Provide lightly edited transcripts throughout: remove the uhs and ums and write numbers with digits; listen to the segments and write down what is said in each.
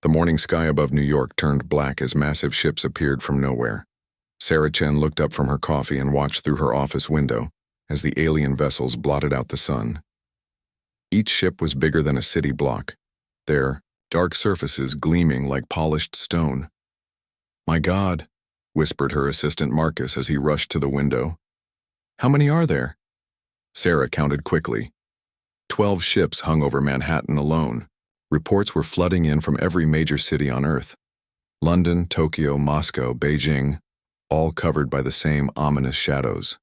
The morning sky above New York turned black as massive ships appeared from nowhere. Sarah Chen looked up from her coffee and watched through her office window as the alien vessels blotted out the sun. Each ship was bigger than a city block, their dark surfaces gleaming like polished stone. "My God," whispered her assistant Marcus as he rushed to the window. "How many are there?" Sarah counted quickly. 12 ships hung over Manhattan alone. Reports were flooding in from every major city on Earth. London, Tokyo, Moscow, Beijing, all covered by the same ominous shadows.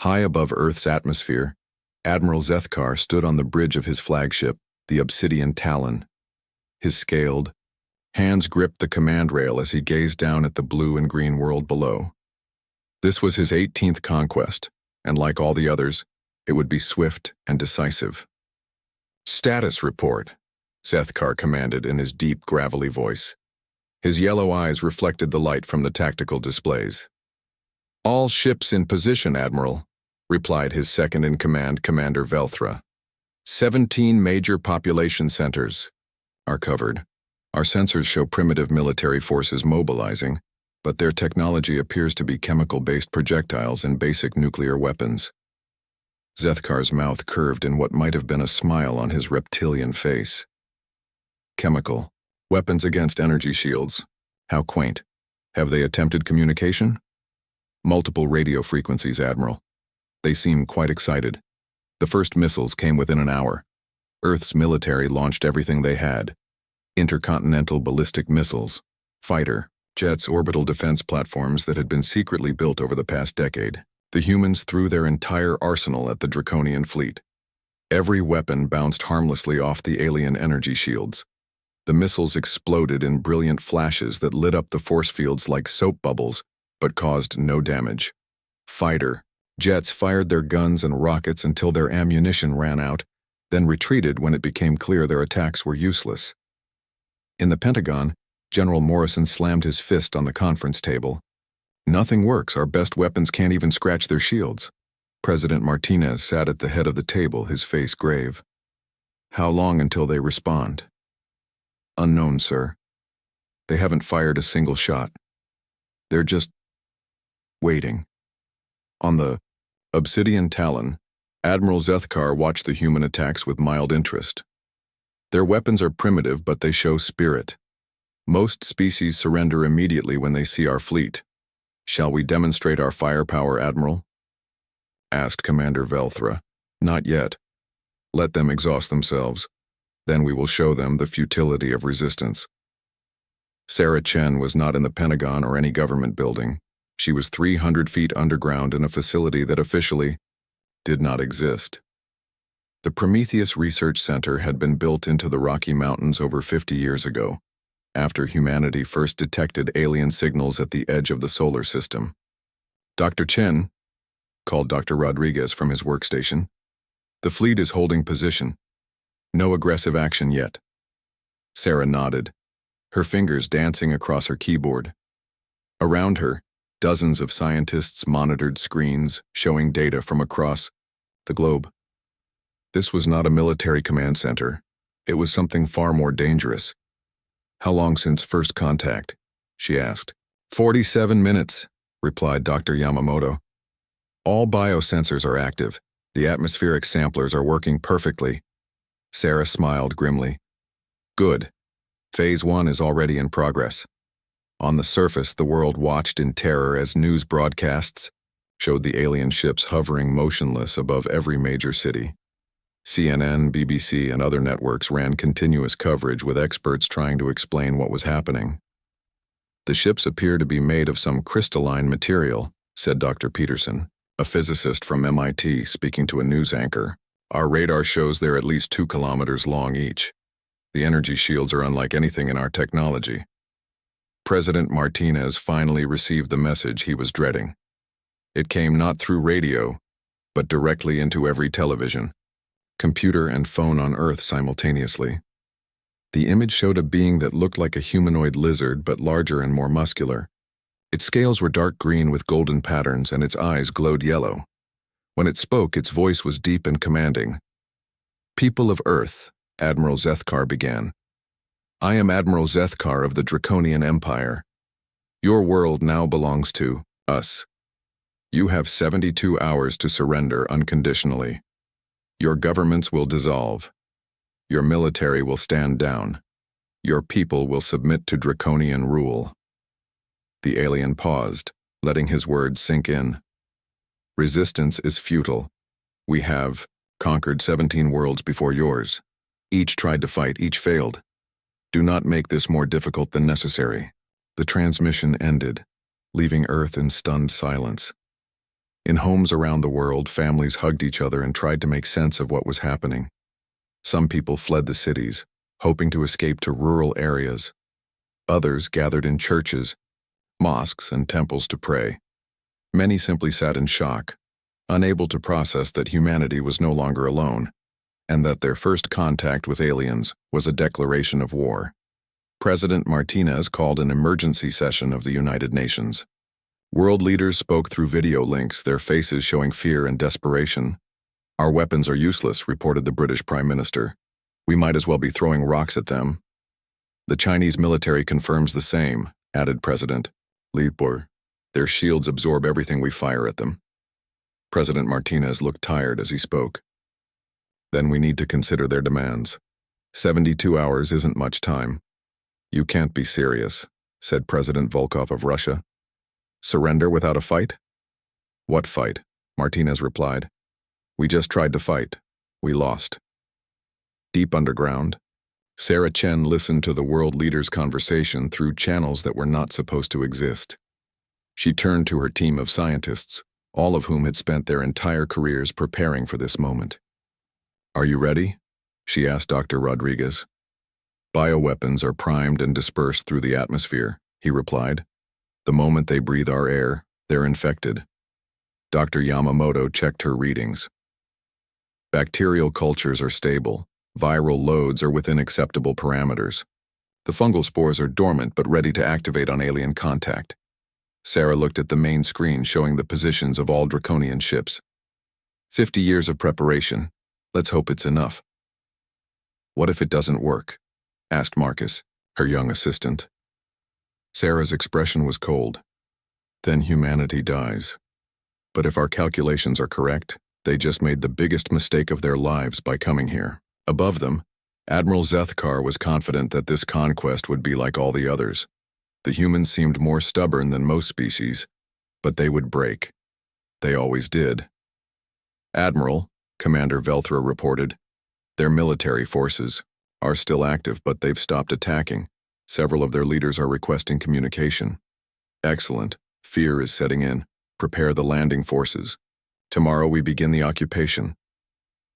High above Earth's atmosphere, Admiral Zethkar stood on the bridge of his flagship, the Obsidian Talon. His scaled hands gripped the command rail as he gazed down at the blue and green world below. This was his 18th conquest, and like all the others, it would be swift and decisive. "Status report," Zethkar commanded in his deep, gravelly voice. His yellow eyes reflected the light from the tactical displays. "All ships in position, Admiral," replied his second-in-command, Commander Velthra. 17 major population centers are covered. Our sensors show primitive military forces mobilizing, but their technology appears to be chemical-based projectiles and basic nuclear weapons. Zethkar's mouth curved in what might have been a smile on his reptilian face. "Chemical. Weapons against energy shields. How quaint. Have they attempted communication?" "Multiple radio frequencies, Admiral. They seem quite excited. The first missiles came within an hour. Earth's military launched everything they had. Intercontinental ballistic missiles, fighter jets, orbital defense platforms that had been secretly built over the past decade. The humans threw their entire arsenal at the Draconian fleet. Every weapon bounced harmlessly off the alien energy shields. The missiles exploded in brilliant flashes that lit up the force fields like soap bubbles, but caused no damage. Fighter jets fired their guns and rockets until their ammunition ran out, then retreated when it became clear their attacks were useless. In the Pentagon, General Morrison slammed his fist on the conference table. "Nothing works. Our best weapons can't even scratch their shields." President Martinez sat at the head of the table, his face grave. "How long until they respond?" "Unknown, sir. They haven't fired a single shot. They're just waiting." On the Obsidian Talon, Admiral Zethkar watched the human attacks with mild interest. Their weapons are primitive, but they show spirit. Most species surrender immediately when they see our fleet. "Shall we demonstrate our firepower, Admiral?" asked Commander Velthra. "Not yet. Let them exhaust themselves. Then we will show them the futility of resistance." Sarah Chen was not in the Pentagon or any government building. She was 300 feet underground in a facility that officially did not exist. The Prometheus Research Center had been built into the Rocky Mountains over 50 years ago, after humanity first detected alien signals at the edge of the solar system. "Dr. Chen," called Dr. Rodriguez from his workstation, "the fleet is holding position. No aggressive action yet." Sarah nodded, her fingers dancing across her keyboard. Around her, dozens of scientists monitored screens showing data from across the globe. This was not a military command center. It was something far more dangerous. "How long since first contact?" she asked. 47 minutes, replied Dr. Yamamoto. "All biosensors are active. The atmospheric samplers are working perfectly." Sarah smiled grimly. "Good. Phase 1 is already in progress." On the surface, the world watched in terror as news broadcasts showed the alien ships hovering motionless above every major city. CNN, BBC, and other networks ran continuous coverage with experts trying to explain what was happening. "The ships appear to be made of some crystalline material," said Dr. Peterson, a physicist from MIT speaking to a news anchor. "Our radar shows they're at least 2 kilometers long each. The energy shields are unlike anything in our technology." President Martinez finally received the message he was dreading. It came not through radio, but directly into every television, computer, and phone on Earth simultaneously. The image showed a being that looked like a humanoid lizard but larger and more muscular. Its scales were dark green with golden patterns and its eyes glowed yellow. When it spoke, its voice was deep and commanding. "People of Earth," Admiral Zethkar began, I am Admiral Zethkar of the Draconian Empire. Your world now belongs to us. You have 72 hours to surrender unconditionally. Your governments will dissolve. Your military will stand down. Your people will submit to Draconian rule. The alien paused, letting his words sink in. Resistance is futile. We have conquered 17 worlds before yours. Each tried to fight, each failed. Do not make this more difficult than necessary. The transmission ended, leaving Earth in stunned silence. In homes around the world, families hugged each other and tried to make sense of what was happening. Some people fled the cities, hoping to escape to rural areas. Others gathered in churches, mosques, and temples to pray. Many simply sat in shock, unable to process that humanity was no longer alone, and that their first contact with aliens was a declaration of war. President Martinez called an emergency session of the United Nations. World leaders spoke through video links, their faces showing fear and desperation. Our weapons are useless, reported the British Prime Minister. We might as well be throwing rocks at them. The Chinese military confirms the same, added President Liebor. Their shields absorb everything we fire at them. President Martinez looked tired as he spoke. Then we need to consider their demands. 72 hours isn't much time. You can't be serious, said President Volkov of Russia. Surrender without a fight? What fight? Martinez replied. We just tried to fight. We lost. Deep underground, Sarah Chen listened to the world leaders' conversation through channels that were not supposed to exist. She turned to her team of scientists, all of whom had spent their entire careers preparing for this moment. Are you ready? She asked Dr. Rodriguez. Bioweapons are primed and dispersed through the atmosphere, he replied. The moment they breathe our air, they're infected. Dr. Yamamoto checked her readings. Bacterial cultures are stable. Viral loads are within acceptable parameters. The fungal spores are dormant but ready to activate on alien contact. Sarah looked at the main screen showing the positions of all Draconian ships. 50 years of preparation. Let's hope it's enough. What if it doesn't work? Asked Marcus, her young assistant. Sarah's expression was cold. Then humanity dies. But if our calculations are correct, they just made the biggest mistake of their lives by coming here. Above them, Admiral Zethkar was confident that this conquest would be like all the others. The humans seemed more stubborn than most species, but they would break. They always did. Admiral, Commander Velthra reported, their military forces are still active, but they've stopped attacking. Several of their leaders are requesting communication. Excellent. Fear is setting in. Prepare the landing forces. Tomorrow we begin the occupation.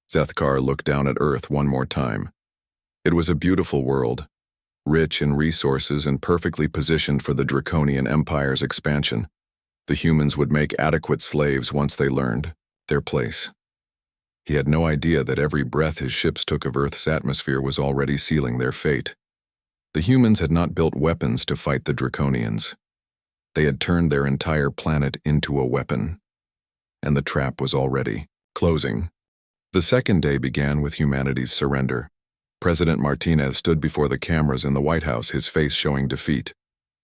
Zethkar looked down at Earth one more time. It was a beautiful world, rich in resources and perfectly positioned for the Draconian Empire's expansion. The humans would make adequate slaves once they learned their place. He had no idea that every breath his ships took of Earth's atmosphere was already sealing their fate. The humans had not built weapons to fight the Draconians. They had turned their entire planet into a weapon. And the trap was already closing. The second day began with humanity's surrender. President Martinez stood before the cameras in the White House, his face showing defeat.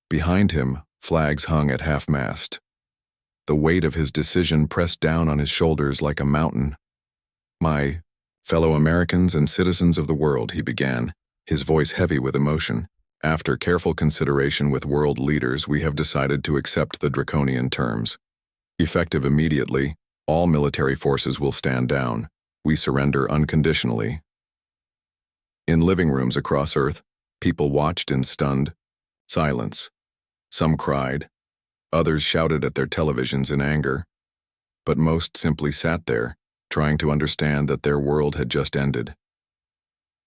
Behind him, flags hung at half-mast. The weight of his decision pressed down on his shoulders like a mountain. My fellow Americans and citizens of the world, he began, his voice heavy with emotion. After careful consideration with world leaders, we have decided to accept the Draconian terms. Effective immediately, all military forces will stand down. We surrender unconditionally. In living rooms across Earth, people watched in stunned silence. Some cried. Others shouted at their televisions in anger. But most simply sat there, trying to understand that their world had just ended.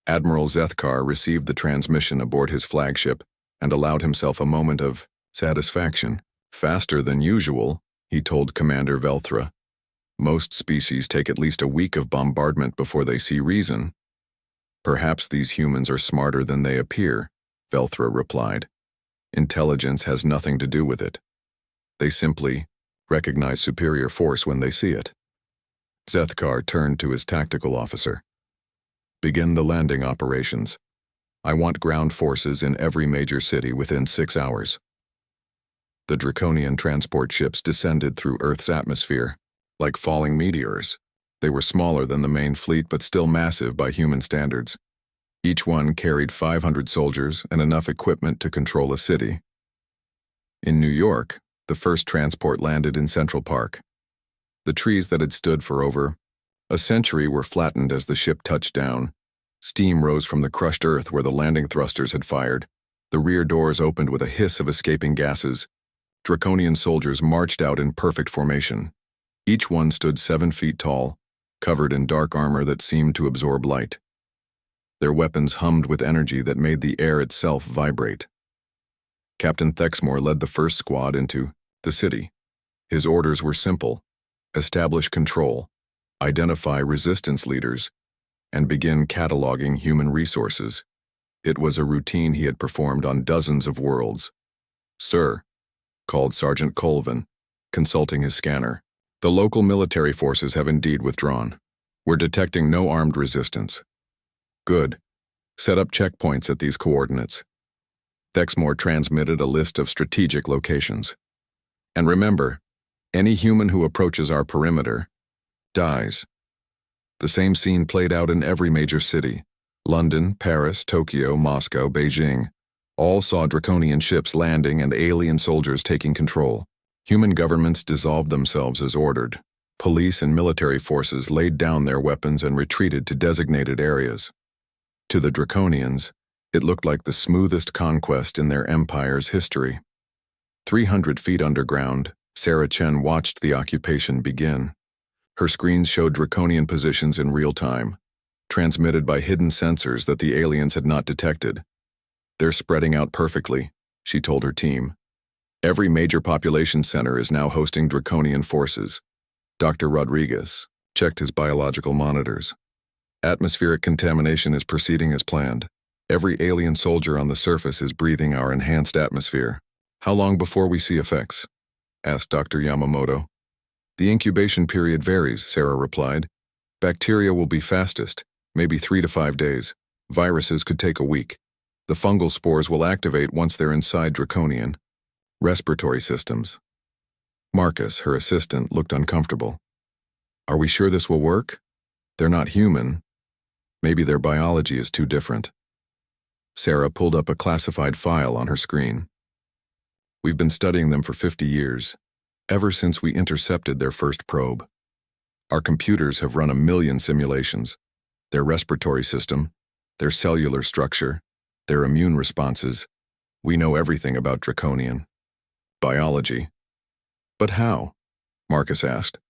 Admiral Zethkar received the transmission aboard his flagship and allowed himself a moment of satisfaction. Faster than usual, he told Commander Velthra. Most species take at least a week of bombardment before they see reason. Perhaps these humans are smarter than they appear, Velthra replied. Intelligence has nothing to do with it. They simply recognize superior force when they see it. Zethkar turned to his tactical officer. Begin the landing operations. I want ground forces in every major city within 6 hours. The Draconian transport ships descended through Earth's atmosphere, like falling meteors. They were smaller than the main fleet but still massive by human standards. Each one carried 500 soldiers and enough equipment to control a city. In New York, the first transport landed in Central Park. The trees that had stood for over a century were flattened as the ship touched down. Steam rose from the crushed earth where the landing thrusters had fired. The rear doors opened with a hiss of escaping gases. Draconian soldiers marched out in perfect formation. Each one stood 7 feet tall, covered in dark armor that seemed to absorb light. Their weapons hummed with energy that made the air itself vibrate. Captain Thexmore led the first squad into the city. His orders were simple: establish control, identify resistance leaders, and begin cataloging human resources. It was a routine he had performed on dozens of worlds. "Sir," called Sergeant Colvin, consulting his scanner, "the local military forces have indeed withdrawn. We're detecting no armed resistance." "Good. Set up checkpoints at these coordinates." Thexmore transmitted a list of strategic locations. "And remember, any human who approaches our perimeter dies." The same scene played out in every major city. London, Paris, Tokyo, Moscow, Beijing. All saw Draconian ships landing and alien soldiers taking control. Human governments dissolved themselves as ordered. Police and military forces laid down their weapons and retreated to designated areas. To the Draconians, it looked like the smoothest conquest in their empire's history. 300 feet underground, Sarah Chen watched the occupation begin. Her screens showed Draconian positions in real time, transmitted by hidden sensors that the aliens had not detected. "They're spreading out perfectly," she told her team. "Every major population center is now hosting Draconian forces." Dr. Rodriguez checked his biological monitors. "Atmospheric contamination is proceeding as planned. Every alien soldier on the surface is breathing our enhanced atmosphere." "How long before we see effects?" asked Dr. Yamamoto. "The incubation period varies," Sarah replied. "Bacteria will be fastest, maybe 3 to 5 days. Viruses could take a week. The fungal spores will activate once they're inside Draconian. Respiratory systems." Marcus, her assistant, looked uncomfortable. "Are we sure this will work? They're not human. Maybe their biology is too different." Sarah pulled up a classified file on her screen. "We've been studying them for 50 years, ever since we intercepted their first probe. Our computers have run 1,000,000 simulations. Their respiratory system, their cellular structure, their immune responses. We know everything about Draconian biology." "But how?" Marcus asked.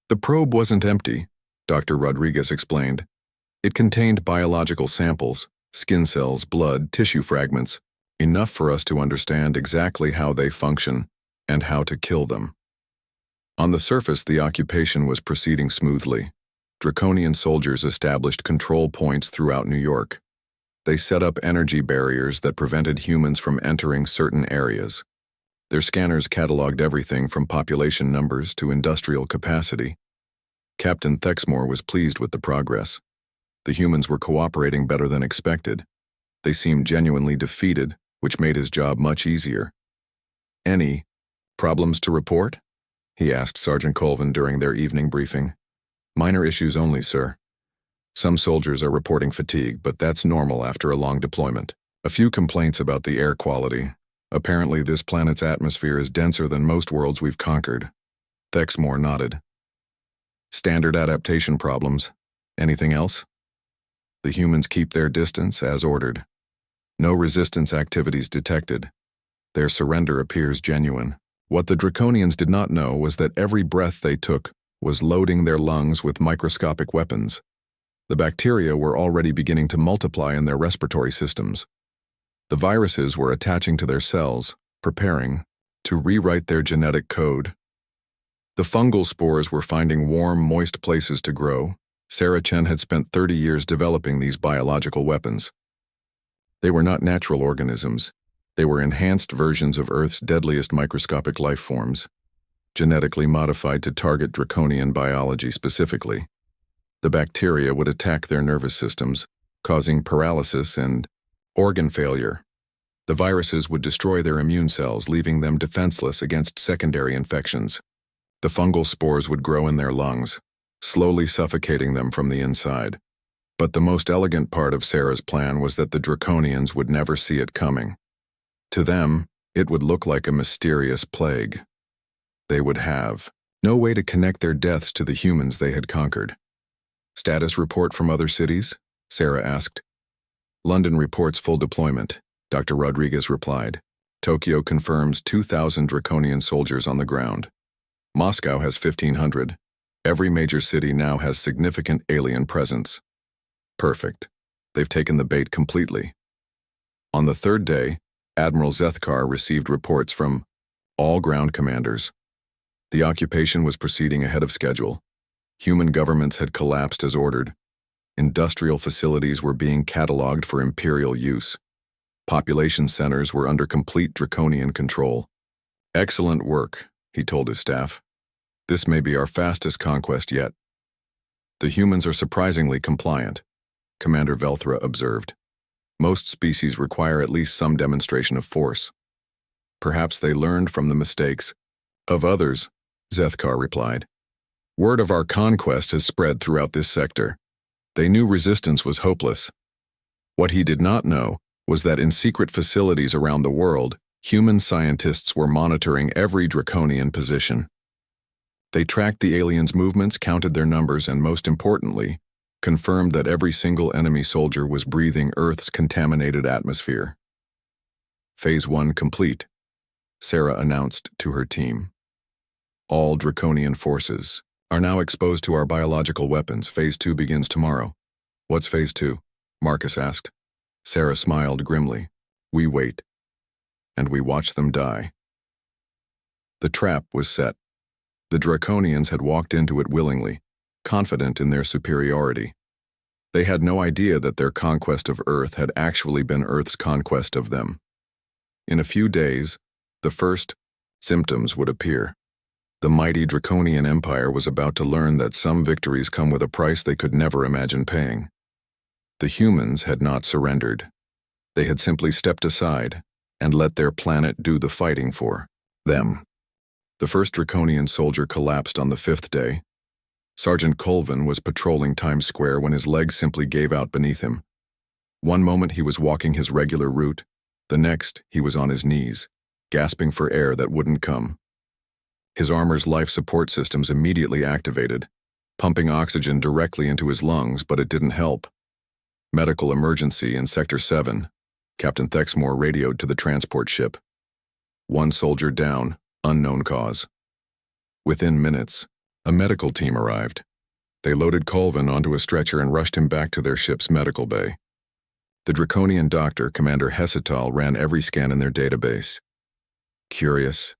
"The probe wasn't empty," Dr. Rodriguez explained. "It contained biological samples, skin cells, blood, tissue fragments, enough for us to understand exactly how they function and how to kill them." On the surface, the occupation was proceeding smoothly. Draconian soldiers established control points throughout New York. They set up energy barriers that prevented humans from entering certain areas. Their scanners cataloged everything from population numbers to industrial capacity. Captain Thexmore was pleased with the progress. The humans were cooperating better than expected. They seemed genuinely defeated, which made his job much easier. "Any problems to report?" he asked Sergeant Colvin during their evening briefing. "Minor issues only, sir. Some soldiers are reporting fatigue, but that's normal after a long deployment. A few complaints about the air quality. Apparently this planet's atmosphere is denser than most worlds we've conquered." Thexmore nodded. "Standard adaptation problems. Anything else?" "The humans keep their distance as ordered. No resistance activities detected. Their surrender appears genuine." What the Draconians did not know was that every breath they took was loading their lungs with microscopic weapons. The bacteria were already beginning to multiply in their respiratory systems. The viruses were attaching to their cells, preparing to rewrite their genetic code. The fungal spores were finding warm, moist places to grow. Sarah Chen had spent 30 years developing these biological weapons. They were not natural organisms. They were enhanced versions of Earth's deadliest microscopic life forms, genetically modified to target Draconian biology specifically. The bacteria would attack their nervous systems, causing paralysis and Organ failure. The viruses would destroy their immune cells, leaving them defenseless against secondary infections. The fungal spores would grow in their lungs, slowly suffocating them from the inside. But the most elegant part of Sarah's plan was that the Draconians would never see it coming. To them, it would look like a mysterious plague. They would have no way to connect their deaths to the humans they had conquered. Status report from other cities? Sarah asked. London reports full deployment, Dr. Rodriguez replied. Tokyo confirms 2,000 Draconian soldiers on the ground. Moscow has 1,500. Every major city now has significant alien presence. Perfect. They've taken the bait completely. On the third day, Admiral Zethkar received reports from all ground commanders. The occupation was proceeding ahead of schedule. Human governments had collapsed as ordered. Industrial facilities were being cataloged for imperial use. Population centers were under complete Draconian control. Excellent work, he told his staff. This may be our fastest conquest yet. The humans are surprisingly compliant, Commander Velthra observed. Most species require at least some demonstration of force. Perhaps they learned from the mistakes of others, Zethkar replied. Word of our conquest has spread throughout this sector. They knew resistance was hopeless. What he did not know was that in secret facilities around the world, human scientists were monitoring every Draconian position. They tracked the aliens' movements, counted their numbers, and most importantly, confirmed that every single enemy soldier was breathing Earth's contaminated atmosphere. Phase 1 complete, Sarah announced to her team. All Draconian forces are now exposed to our biological weapons. Phase 2 begins tomorrow. What's Phase 2? Marcus asked. Sarah smiled grimly. We wait. And we watch them die. The trap was set. The Draconians had walked into it willingly, confident in their superiority. They had no idea that their conquest of Earth had actually been Earth's conquest of them. In a few days, the first symptoms would appear. The mighty Draconian Empire was about to learn that some victories come with a price they could never imagine paying. The humans had not surrendered. They had simply stepped aside and let their planet do the fighting for them. The first Draconian soldier collapsed on the 5th day. Sergeant Colvin was patrolling Times Square when his legs simply gave out beneath him. One moment he was walking his regular route, the next he was on his knees, gasping for air that wouldn't come. His armor's life support systems immediately activated, pumping oxygen directly into his lungs, but it didn't help. Medical emergency in Sector 7, Captain Thexmore radioed to the transport ship. One soldier down, unknown cause. Within minutes, a medical team arrived. They loaded Colvin onto a stretcher and rushed him back to their ship's medical bay. The Draconian doctor, Commander Hesital, ran every scan in their database. Curious,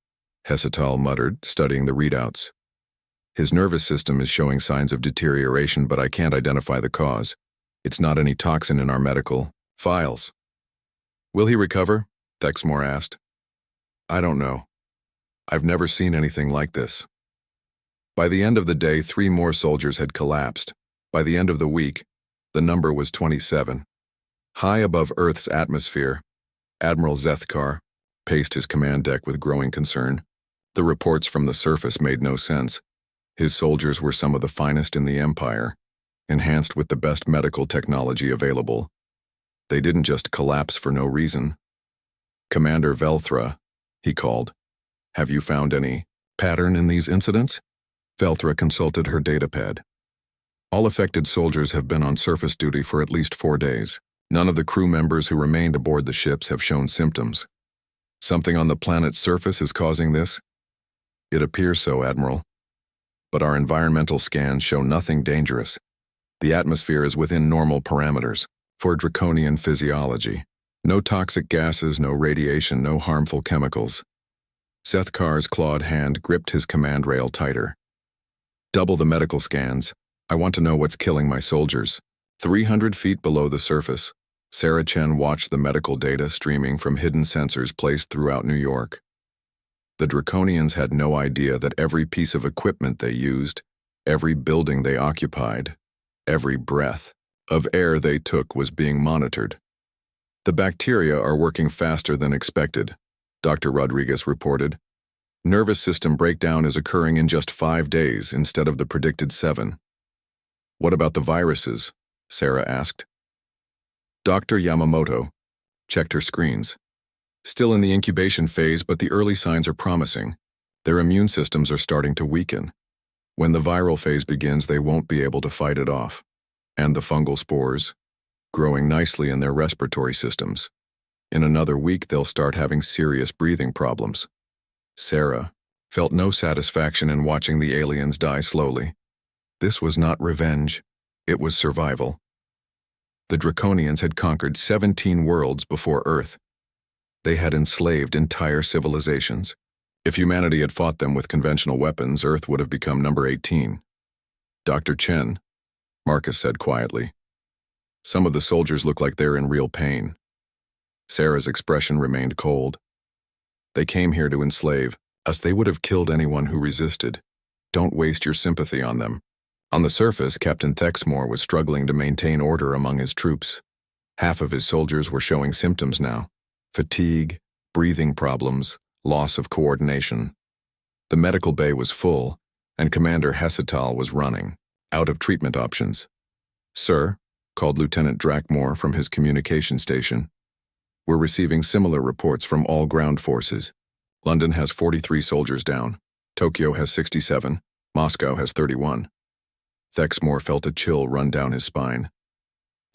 Hesital muttered, studying the readouts. His nervous system is showing signs of deterioration, but I can't identify the cause. It's not any toxin in our medical files. Will he recover? Thexmore asked. I don't know. I've never seen anything like this. By the end of the day, 3 more soldiers had collapsed. By the end of the week, the number was 27. High above Earth's atmosphere, Admiral Zethkar paced his command deck with growing concern. The reports from the surface made no sense. His soldiers were some of the finest in the Empire, enhanced with the best medical technology available. They didn't just collapse for no reason. Commander Velthra, he called. Have you found any pattern in these incidents? Velthra consulted her datapad. All affected soldiers have been on surface duty for at least 4 days. None of the crew members who remained aboard the ships have shown symptoms. Something on the planet's surface is causing this? It appears so, Admiral. But our environmental scans show nothing dangerous. The atmosphere is within normal parameters for Draconian physiology. No toxic gases, no radiation, no harmful chemicals. Zethkar's clawed hand gripped his command rail tighter. Double the medical scans. I want to know what's killing my soldiers. 300 feet below the surface, Sarah Chen watched the medical data streaming from hidden sensors placed throughout New York. The Draconians had no idea that every piece of equipment they used, every building they occupied, every breath of air they took was being monitored. The bacteria are working faster than expected, Dr. Rodriguez reported. Nervous system breakdown is occurring in just 5 days instead of the predicted 7. What about the viruses? Sarah asked. Dr. Yamamoto checked her screens. Still in the incubation phase, but the early signs are promising. Their immune systems are starting to weaken. When the viral phase begins, they won't be able to fight it off. And the fungal spores? Growing nicely in their respiratory systems. In another week, they'll start having serious breathing problems. Sarah felt no satisfaction in watching the aliens die slowly. This was not revenge, it was survival. The Draconians had conquered 17 worlds before Earth. They had enslaved entire civilizations. If humanity had fought them with conventional weapons, Earth would have become number 18. Dr. Chen, Marcus said quietly. Some of the soldiers look like they're in real pain. Sarah's expression remained cold. They came here to enslave us. They would have killed anyone who resisted. Don't waste your sympathy on them. On the surface, Captain Thexmore was struggling to maintain order among his troops. Half of his soldiers were showing symptoms now. Fatigue, breathing problems, loss of coordination. The medical bay was full, and Commander Hessital was running, out of treatment options. Sir, called Lieutenant Drakmore from his communication station. We're receiving similar reports from all ground forces. London has 43 soldiers down. Tokyo has 67. Moscow has 31. Thexmore felt a chill run down his spine.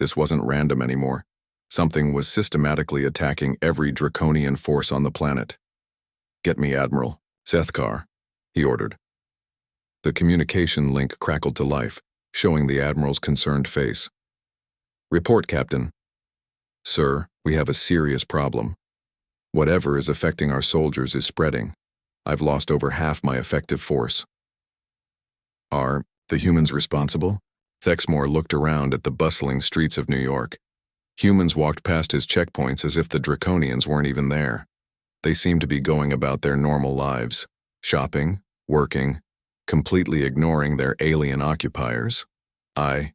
This wasn't random anymore. Something was systematically attacking every Draconian force on the planet. Get me Admiral Zethkar, he ordered. The communication link crackled to life, showing the Admiral's concerned face. Report, Captain. Sir, we have a serious problem. Whatever is affecting our soldiers is spreading. I've lost over half my effective force. Are the humans responsible? Thexmore looked around at the bustling streets of New York. Humans walked past his checkpoints as if the Draconians weren't even there. They seemed to be going about their normal lives, shopping, working, completely ignoring their alien occupiers. I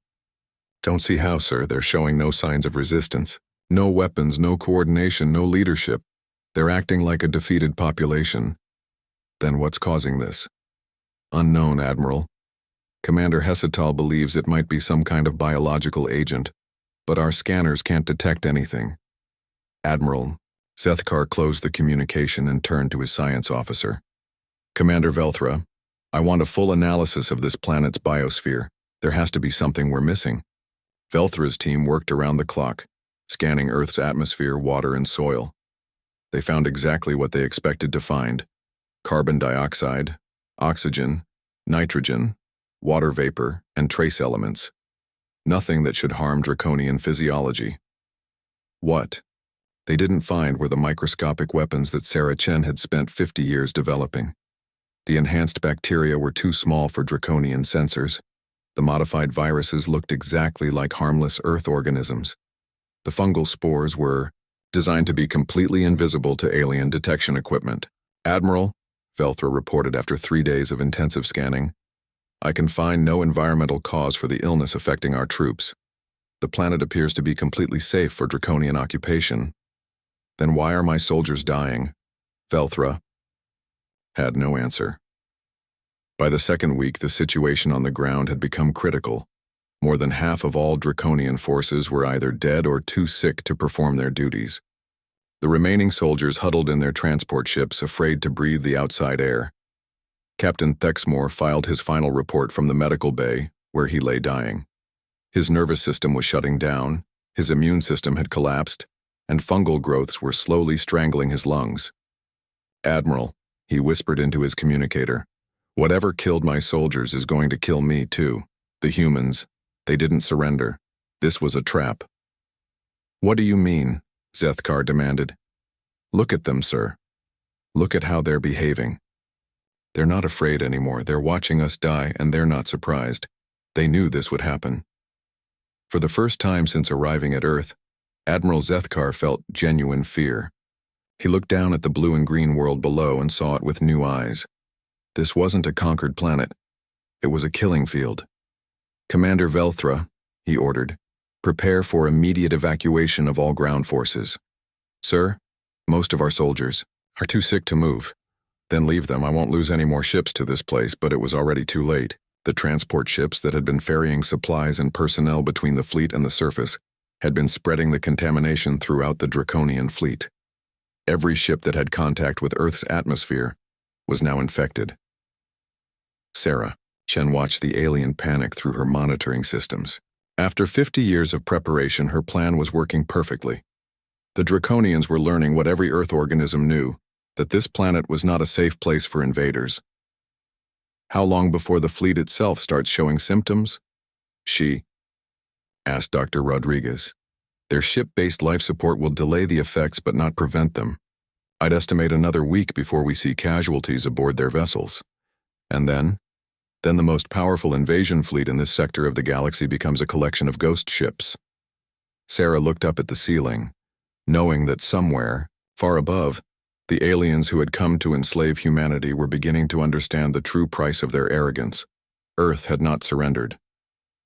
don't see how, sir. They're showing no signs of resistance. No weapons, no coordination, no leadership. They're acting like a defeated population. Then what's causing this? Unknown, Admiral. Commander Hessital believes it might be some kind of biological agent, but our scanners can't detect anything. Admiral, Zethkar closed the communication and turned to his science officer. Commander Velthra, I want a full analysis of this planet's biosphere. There has to be something we're missing. Velthra's team worked around the clock, scanning Earth's atmosphere, water, and soil. They found exactly what they expected to find: carbon dioxide, oxygen, nitrogen, water vapor, and trace elements. Nothing that should harm Draconian physiology. What they didn't find were the microscopic weapons that Sarah Chen had spent 50 years developing. The enhanced bacteria were too small for Draconian sensors. The modified viruses looked exactly like harmless Earth organisms. The fungal spores were designed to be completely invisible to alien detection equipment. Admiral, Velthra reported after 3 days of intensive scanning, I can find no environmental cause for the illness affecting our troops. The planet appears to be completely safe for Draconian occupation. Then why are my soldiers dying? Velthra had no answer. By the second week, the situation on the ground had become critical. More than half of all Draconian forces were either dead or too sick to perform their duties. The remaining soldiers huddled in their transport ships, afraid to breathe the outside air. Captain Thexmore filed his final report from the medical bay, where he lay dying. His nervous system was shutting down, his immune system had collapsed, and fungal growths were slowly strangling his lungs. Admiral, he whispered into his communicator, whatever killed my soldiers is going to kill me too. The humans, they didn't surrender. This was a trap. What do you mean? Zethkar demanded. Look at them, sir. Look at how they're behaving. They're not afraid anymore. They're watching us die, and they're not surprised. They knew this would happen. For the first time since arriving at Earth, Admiral Zethkar felt genuine fear. He looked down at the blue and green world below and saw it with new eyes. This wasn't a conquered planet. It was a killing field. Commander Velthra, he ordered, Prepare for immediate evacuation of all ground forces. Sir, most of our soldiers are too sick to move. Then leave them. I won't lose any more ships to this place, but it was already too late. The transport ships that had been ferrying supplies and personnel between the fleet and the surface had been spreading the contamination throughout the Draconian fleet. Every ship that had contact with Earth's atmosphere was now infected. Sarah Chen watched the alien panic through her monitoring systems. After 50 years of preparation, her plan was working perfectly. The Draconians were learning what every Earth organism knew, that this planet was not a safe place for invaders. How long before the fleet itself starts showing symptoms? She asked Dr. Rodriguez. Their ship-based life support will delay the effects but not prevent them. I'd estimate another week before we see casualties aboard their vessels. And then the most powerful invasion fleet in this sector of the galaxy becomes a collection of ghost ships. Sarah looked up at the ceiling, knowing that somewhere, far above, the aliens who had come to enslave humanity were beginning to understand the true price of their arrogance. Earth had not surrendered.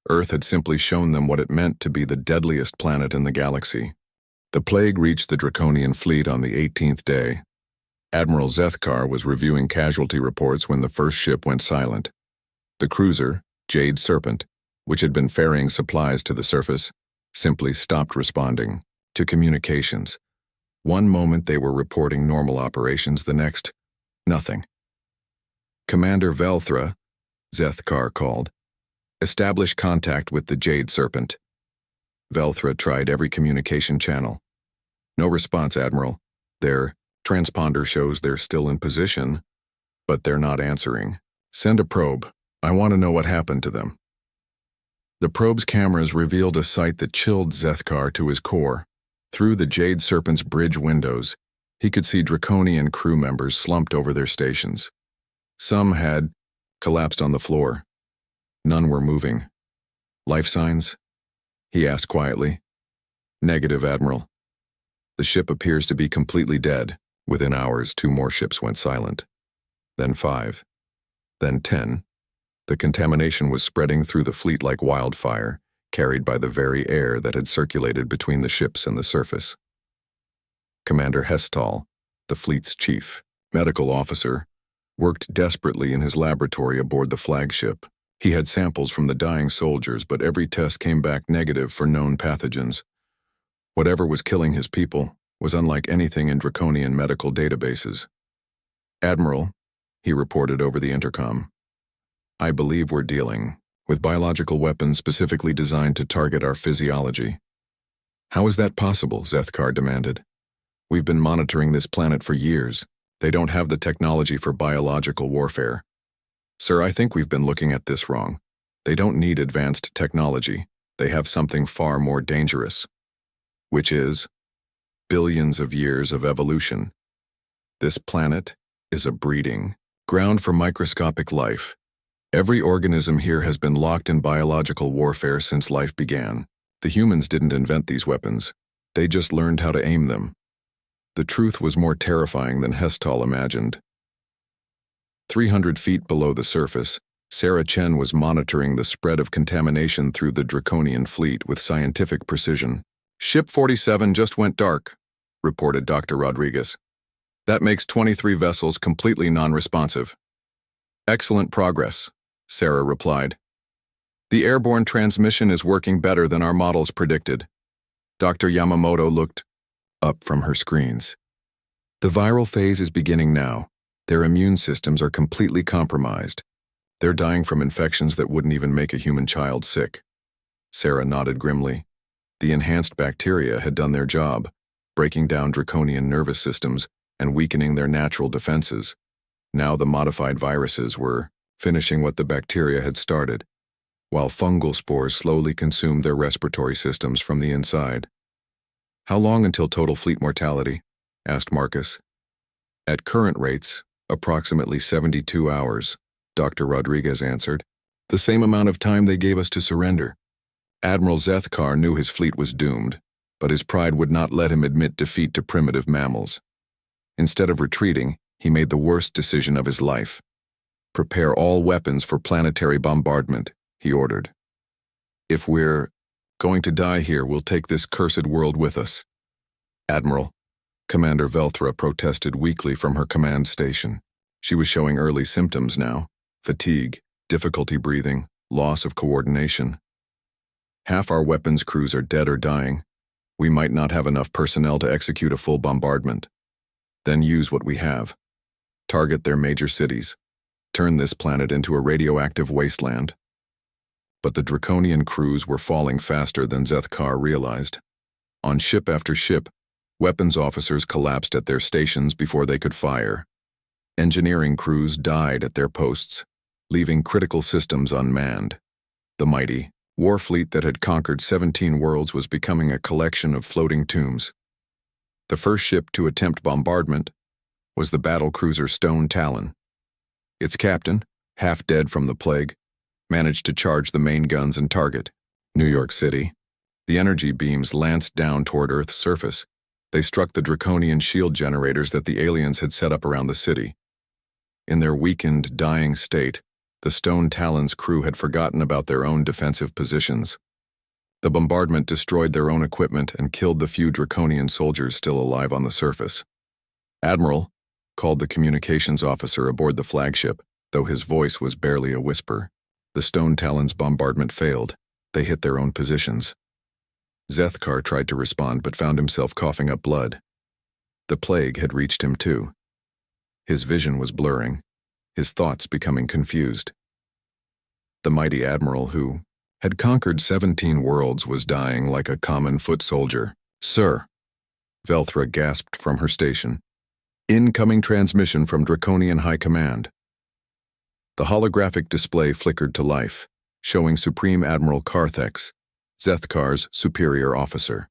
Earth had simply shown them what it meant to be the deadliest planet in the galaxy. The plague reached the Draconian fleet on the 18th day. Admiral Zethkar was reviewing casualty reports when the first ship went silent. The cruiser, Jade Serpent, which had been ferrying supplies to the surface, simply stopped responding to communications. One moment they were reporting normal operations, the next, nothing. Commander Velthra, Zethkar called, establish contact with the Jade Serpent. Velthra tried every communication channel. No response, Admiral. Their transponder shows they're still in position, but they're not answering. Send a probe. I want to know what happened to them. The probe's cameras revealed a sight that chilled Zethkar to his core. Through the Jade Serpent's bridge windows, he could see Draconian crew members slumped over their stations. Some had collapsed on the floor. None were moving. Life signs? He asked quietly. Negative, Admiral. The ship appears to be completely dead. Within hours, 2 more ships went silent. Then 5. Then 10. The contamination was spreading through the fleet like wildfire, carried by the very air that had circulated between the ships and the surface. Commander Hestal, the fleet's chief medical officer, worked desperately in his laboratory aboard the flagship. He had samples from the dying soldiers, but every test came back negative for known pathogens. Whatever was killing his people was unlike anything in Draconian medical databases. Admiral, he reported over the intercom, I believe we're dealing with biological weapons specifically designed to target our physiology. How is that possible? Zethkar demanded. We've been monitoring this planet for years. They don't have the technology for biological warfare. Sir, I think we've been looking at this wrong. They don't need advanced technology. They have something far more dangerous, which is billions of years of evolution. This planet is a breeding ground for microscopic life. Every organism here has been locked in biological warfare since life began. The humans didn't invent these weapons. They just learned how to aim them. The truth was more terrifying than Hestal imagined. 300 feet below the surface, Sarah Chen was monitoring the spread of contamination through the Draconian fleet with scientific precision. Ship 47 just went dark, reported Dr. Rodriguez. That makes 23 vessels completely non-responsive. Excellent progress, Sarah replied. The airborne transmission is working better than our models predicted. Dr. Yamamoto looked up from her screens. The viral phase is beginning now. Their immune systems are completely compromised. They're dying from infections that wouldn't even make a human child sick. Sarah nodded grimly. The enhanced bacteria had done their job, breaking down Draconian nervous systems and weakening their natural defenses. Now the modified viruses were finishing what the bacteria had started, while fungal spores slowly consumed their respiratory systems from the inside. How long until total fleet mortality? Asked Marcus. At current rates, approximately 72 hours, Dr. Rodriguez answered. The same amount of time they gave us to surrender. Admiral Zethkar knew his fleet was doomed, but his pride would not let him admit defeat to primitive mammals. Instead of retreating, he made the worst decision of his life. Prepare all weapons for planetary bombardment, he ordered. If we're Going to die here, we'll take this cursed world with us. Admiral, Commander Velthra protested weakly from her command station. She was showing early symptoms now: fatigue, difficulty breathing, loss of coordination. Half our weapons crews are dead or dying. We might not have enough personnel to execute a full bombardment. Then use what we have. Target their major cities. Turn this planet into a radioactive wasteland. But the Draconian crews were falling faster than Zethkar realized. On ship after ship, weapons officers collapsed at their stations before they could fire. Engineering crews died at their posts, leaving critical systems unmanned. The mighty war fleet that had conquered 17 worlds was becoming a collection of floating tombs. The first ship to attempt bombardment was the battlecruiser Stone Talon. Its captain, half dead from the plague, managed to charge the main guns and target New York City. The energy beams lanced down toward Earth's surface. They struck the Draconian shield generators that the aliens had set up around the city. In their weakened, dying state, the Stone Talon's crew had forgotten about their own defensive positions. The bombardment destroyed their own equipment and killed the few Draconian soldiers still alive on the surface. Admiral, called the communications officer aboard the flagship, though his voice was barely a whisper. The Stone Talon's bombardment failed. They hit their own positions. Zethkar tried to respond but found himself coughing up blood. The plague had reached him too. His vision was blurring, his thoughts becoming confused. The mighty admiral who had conquered 17 worlds was dying like a common foot soldier. "Sir," Velthra gasped from her station. "Incoming transmission from Draconian High Command." The holographic display flickered to life, showing Supreme Admiral Karthex, Zethkar's superior officer.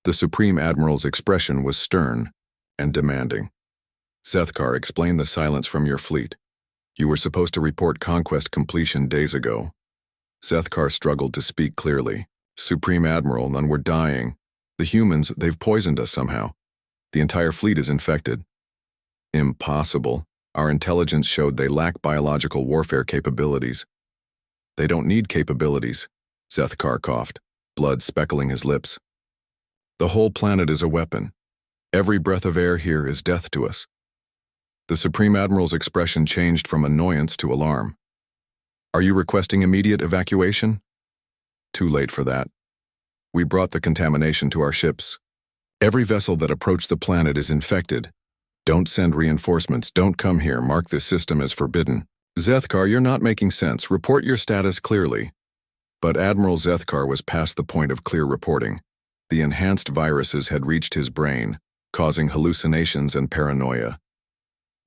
The Supreme Admiral's expression was stern and demanding. "Zethkar, explain the silence from your fleet. You were supposed to report conquest completion days ago." Zethkar struggled to speak clearly. "Supreme Admiral, none were dying. The humans, they've poisoned us somehow. The entire fleet is infected." "Impossible. Our intelligence showed they lack biological warfare capabilities." "They don't need capabilities," Zethkar coughed, blood speckling his lips. "The whole planet is a weapon. Every breath of air here is death to us." The Supreme Admiral's expression changed from annoyance to alarm. "Are you requesting immediate evacuation?" "Too late for that. We brought the contamination to our ships. Every vessel that approached the planet is infected. Don't send reinforcements. Don't come here. Mark this system as forbidden." "Zethkar, you're not making sense. Report your status clearly." But Admiral Zethkar was past the point of clear reporting. The enhanced viruses had reached his brain, causing hallucinations and paranoia.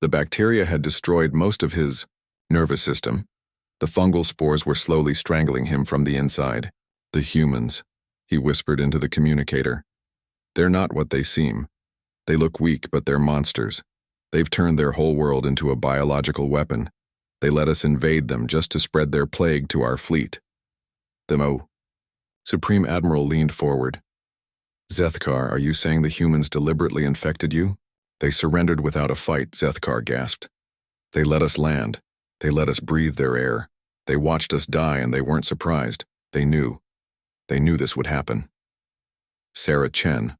The bacteria had destroyed most of his nervous system. The fungal spores were slowly strangling him from the inside. "The humans," he whispered into the communicator. "They're not what they seem. They look weak, but they're monsters. They've turned their whole world into a biological weapon. They let us invade them just to spread their plague to our fleet." Supreme Admiral leaned forward. "Zethkar, are you saying the humans deliberately infected you?" "They surrendered without a fight," Zethkar gasped. "They let us land. They let us breathe their air. They watched us die and they weren't surprised. They knew. They knew this would happen." Sarah Chen,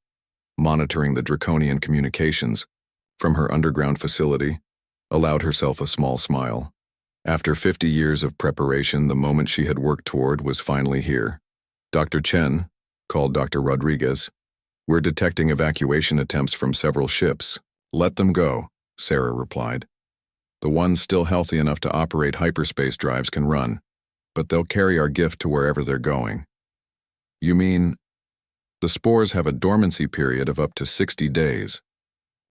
monitoring the Draconian communications from her underground facility, allowed herself a small smile. After 50 years of preparation, the moment she had worked toward was finally here. "Dr. Chen," called Dr. Rodriguez, "we're detecting evacuation attempts from several ships." "Let them go," Sarah replied. "The ones still healthy enough to operate hyperspace drives can run, but they'll carry our gift to wherever they're going." "You mean?" "The spores have a dormancy period of up to 60 days.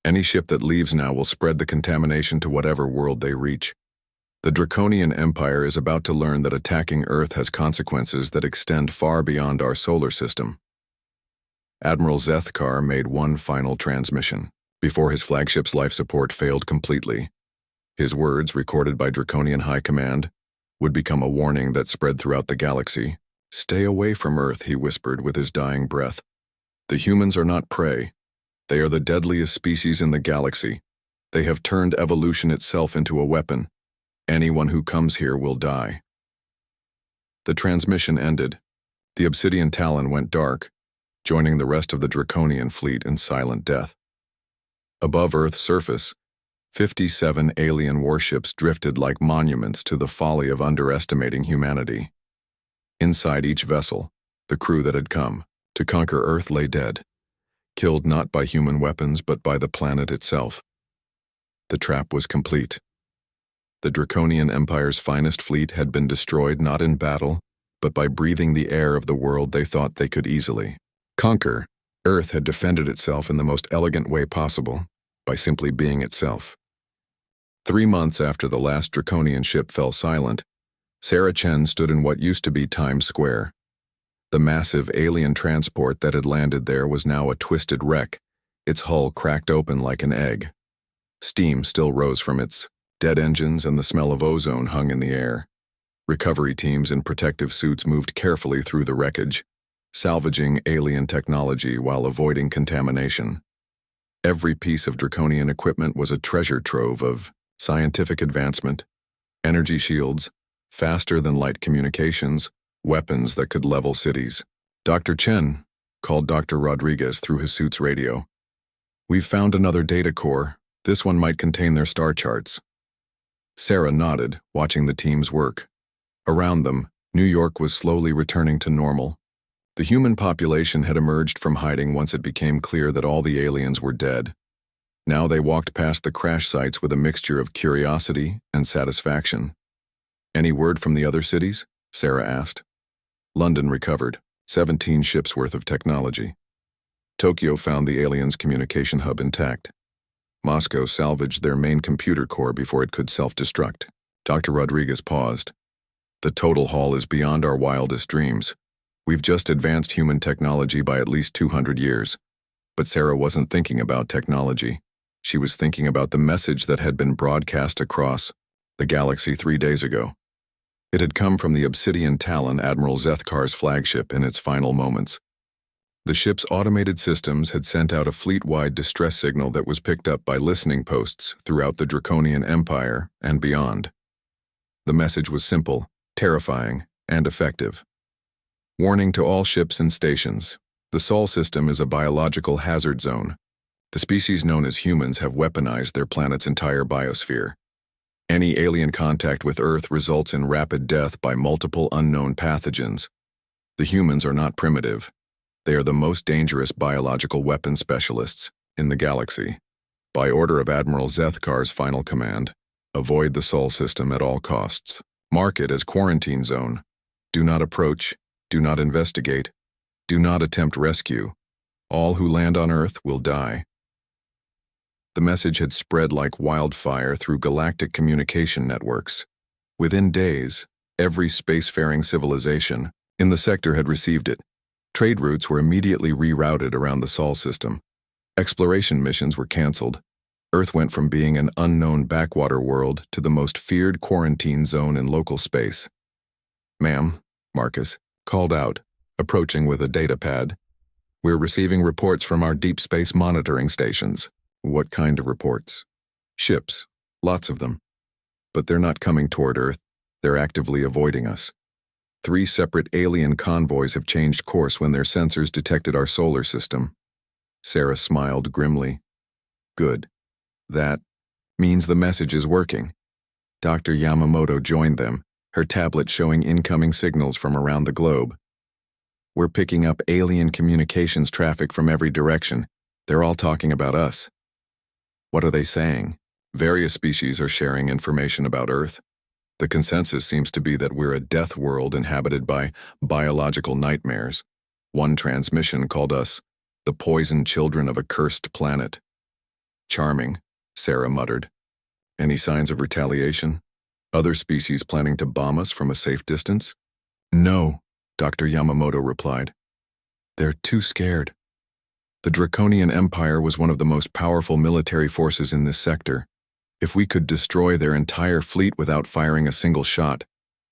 Any ship that leaves now will spread the contamination to whatever world they reach. The Draconian Empire is about to learn that attacking Earth has consequences that extend far beyond our solar system." Admiral Zethkar made one final transmission before his flagship's life support failed completely. His words, recorded by Draconian High Command, would become a warning that spread throughout the galaxy. "Stay away from Earth," he whispered with his dying breath. "The humans are not prey. They are the deadliest species in the galaxy. They have turned evolution itself into a weapon. Anyone who comes here will die." The transmission ended, The Obsidian Talon went dark, joining the rest of the Draconian fleet in silent death. Above Earth's surface, 57 alien warships drifted like monuments to the folly of underestimating humanity. Inside each vessel, the crew that had come to conquer Earth lay dead, killed not by human weapons but by the planet itself. The trap was complete. The Draconian Empire's finest fleet had been destroyed not in battle, but by breathing the air of the world they thought they could easily conquer. Earth had defended itself in the most elegant way possible, by simply being itself. 3 months after the last Draconian ship fell silent, Sarah Chen stood in what used to be Times Square. The massive alien transport that had landed there was now a twisted wreck, its hull cracked open like an egg. Steam still rose from its dead engines and the smell of ozone hung in the air. Recovery teams in protective suits moved carefully through the wreckage, salvaging alien technology while avoiding contamination. Every piece of Draconian equipment was a treasure trove of scientific advancement, energy shields, faster-than-light communications, weapons that could level cities. Dr. Chen called Dr. Rodriguez through his suit's radio. "We've found another data core. This one might contain their star charts." Sarah nodded, watching the team's work. Around them, New York was slowly returning to normal. The human population had emerged from hiding once it became clear that all the aliens were dead. Now they walked past the crash sites with a mixture of curiosity and satisfaction. "Any word from the other cities?" Sarah asked. London recovered, 17 ships worth of technology. Tokyo found the aliens' communication hub intact. Moscow salvaged their main computer core before it could self-destruct. Dr. Rodriguez paused. "The total haul is beyond our wildest dreams. We've just advanced human technology by at least 200 years. But Sarah wasn't thinking about technology. She was thinking about the message that had been broadcast across the galaxy 3 days ago. It had come from the Obsidian Talon, Admiral Zethkar's flagship, in its final moments. The ship's automated systems had sent out a fleet-wide distress signal that was picked up by listening posts throughout the Draconian Empire and beyond. The message was simple, terrifying, and effective. "Warning to all ships and stations. The Sol system is a biological hazard zone. The species known as humans have weaponized their planet's entire biosphere. Any alien contact with Earth results in rapid death by multiple unknown pathogens. The humans are not primitive. They are the most dangerous biological weapon specialists in the galaxy. By order of Admiral Zethkar's final command, avoid the Sol system at all costs. Mark it as quarantine zone. Do not approach, do not investigate, do not attempt rescue. All who land on Earth will die." The message had spread like wildfire through galactic communication networks. Within days, every spacefaring civilization in the sector had received it. Trade routes were immediately rerouted around the Sol system. Exploration missions were canceled. Earth went from being an unknown backwater world to the most feared quarantine zone in local space. "Ma'am," Marcus called out, approaching with a datapad. "We're receiving reports from our deep space monitoring stations." "What kind of reports?" "Ships, lots of them. But they're not coming toward Earth. They're actively avoiding us. 3 separate alien convoys have changed course when their sensors detected our solar system." Sarah smiled grimly. "Good. That means the message is working." Dr. Yamamoto joined them, her tablet showing incoming signals from around the globe. "We're picking up alien communications traffic from every direction. They're all talking about us." "What are they saying?" "Various species are sharing information about Earth. The consensus seems to be that we're a death world inhabited by biological nightmares. One transmission called us the poisoned children of a cursed planet." "Charming," Sarah muttered. "Any signs of retaliation? Other species planning to bomb us from a safe distance?" "No," Dr. Yamamoto replied. "They're too scared. The Draconian Empire was one of the most powerful military forces in this sector. If we could destroy their entire fleet without firing a single shot,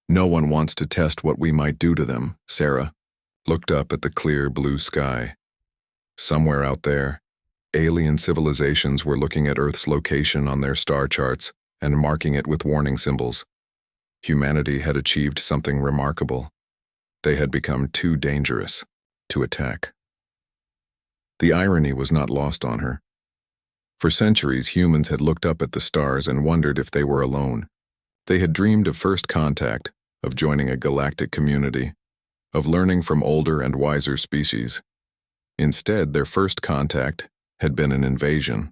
no one wants to test what we might do to them." Sarah looked up at the clear blue sky. Somewhere out there, alien civilizations were looking at Earth's location on their star charts and marking it with warning symbols. Humanity had achieved something remarkable. They had become too dangerous to attack. The irony was not lost on her. For centuries, humans had looked up at the stars and wondered if they were alone. They had dreamed of first contact, of joining a galactic community, of learning from older and wiser species. Instead, their first contact had been an invasion,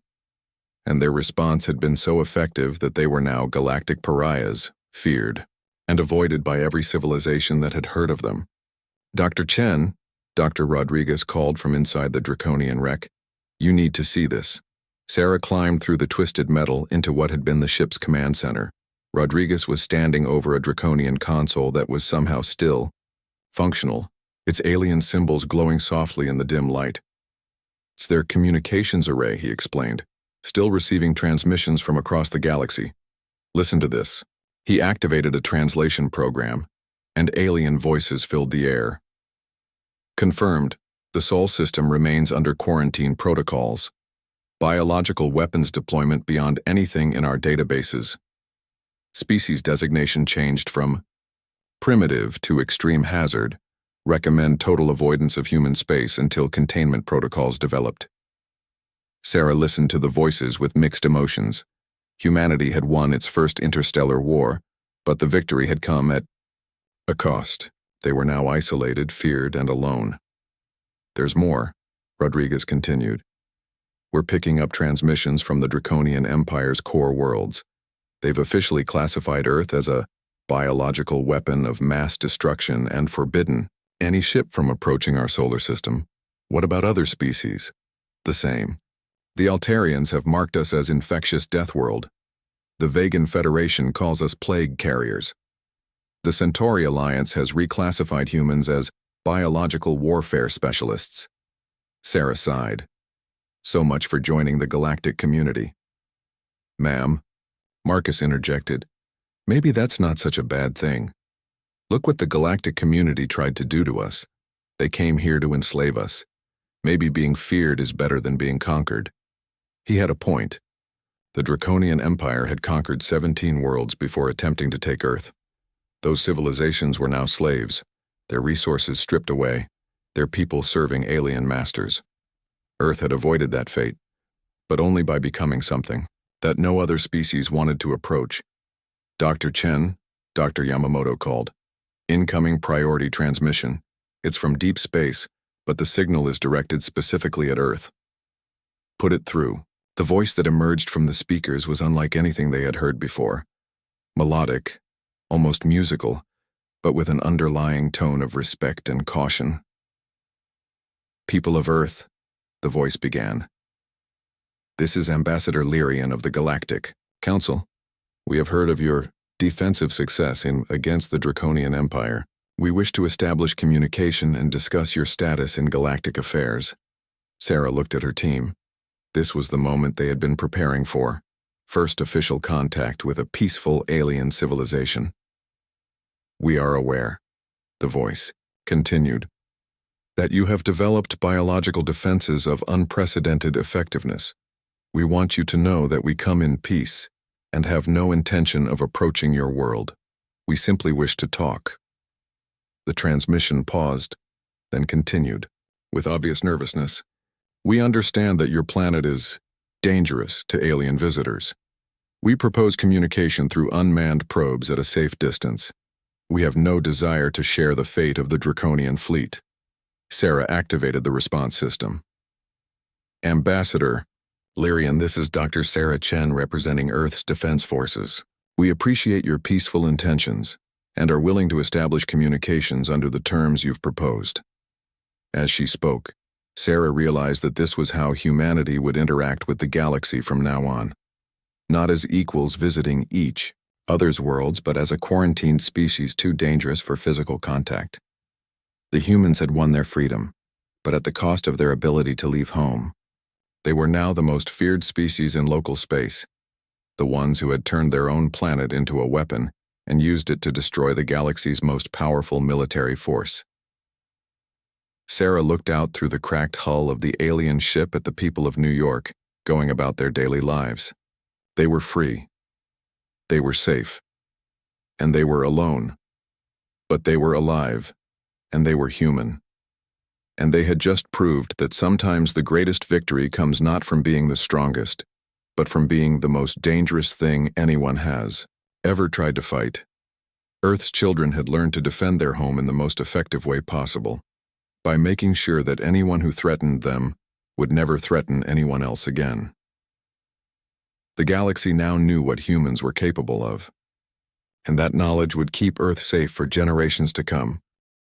and their response had been so effective that they were now galactic pariahs, feared, and avoided by every civilization that had heard of them. Dr. Chen, Dr. Rodriguez called from inside the Draconian wreck. "You need to see this." Sarah climbed through the twisted metal into what had been the ship's command center. Rodriguez was standing over a Draconian console that was somehow still, functional, its alien symbols glowing softly in the dim light. "It's their communications array," he explained, "still receiving transmissions from across the galaxy. Listen to this." He activated a translation program, and alien voices filled the air. "Confirmed, the Sol system remains under quarantine protocols. Biological weapons deployment beyond anything in our databases. Species designation changed from primitive to extreme hazard. Recommend total avoidance of human space until containment protocols developed." Sarah listened to the voices with mixed emotions. Humanity had won its first interstellar war, but the victory had come at a cost. They were now isolated, feared, and alone. "There's more," Rodriguez continued. "We're picking up transmissions from the Draconian Empire's core worlds. They've officially classified Earth as a biological weapon of mass destruction and forbidden any ship from approaching our solar system. What about other species?" "The same. The Altarians have marked us as infectious death world. The Vegan Federation calls us plague carriers. The Centauri Alliance has reclassified humans as biological warfare specialists." Sarah sighed. "So much for joining the galactic community." "Ma'am," Marcus interjected, "maybe that's not such a bad thing. Look what the galactic community tried to do to us. They came here to enslave us. Maybe being feared is better than being conquered." He had a point. The Draconian Empire had conquered 17 worlds before attempting to take Earth. Those civilizations were now slaves, their resources stripped away, their people serving alien masters. Earth had avoided that fate, but only by becoming something that no other species wanted to approach. "Dr. Chen," Dr. Yamamoto called. "Incoming priority transmission. It's from deep space, but the signal is directed specifically at Earth." "Put it through." The voice that emerged from the speakers was unlike anything they had heard before. Melodic, almost musical, but with an underlying tone of respect and caution. "People of Earth," the voice began. "This is Ambassador Lyrian of the Galactic Council. We have heard of your defensive success against the Draconian Empire. We wish to establish communication and discuss your status in galactic affairs." Sarah looked at her team. This was the moment they had been preparing for. First official contact with a peaceful alien civilization. "We are aware," the voice continued, "that you have developed biological defenses of unprecedented effectiveness. We want you to know that we come in peace and have no intention of approaching your world. We simply wish to talk." The transmission paused, then continued, with obvious nervousness. "We understand that your planet is dangerous to alien visitors. We propose communication through unmanned probes at a safe distance. We have no desire to share the fate of the Draconian fleet." Sarah activated the response system. "Ambassador Lyrian, this is Dr. Sarah Chen representing Earth's Defense Forces. We appreciate your peaceful intentions and are willing to establish communications under the terms you've proposed." As she spoke, Sarah realized that this was how humanity would interact with the galaxy from now on. Not as equals visiting each other's worlds, but as a quarantined species too dangerous for physical contact. The humans had won their freedom, but at the cost of their ability to leave home. They were now the most feared species in local space, the ones who had turned their own planet into a weapon and used it to destroy the galaxy's most powerful military force. Sarah looked out through the cracked hull of the alien ship at the people of New York, going about their daily lives. They were free. They were safe. And they were alone. But they were alive, and they were human. And they had just proved that sometimes the greatest victory comes not from being the strongest, but from being the most dangerous thing anyone has ever tried to fight. Earth's children had learned to defend their home in the most effective way possible, by making sure that anyone who threatened them would never threaten anyone else again. The galaxy now knew what humans were capable of, and that knowledge would keep Earth safe for generations to come.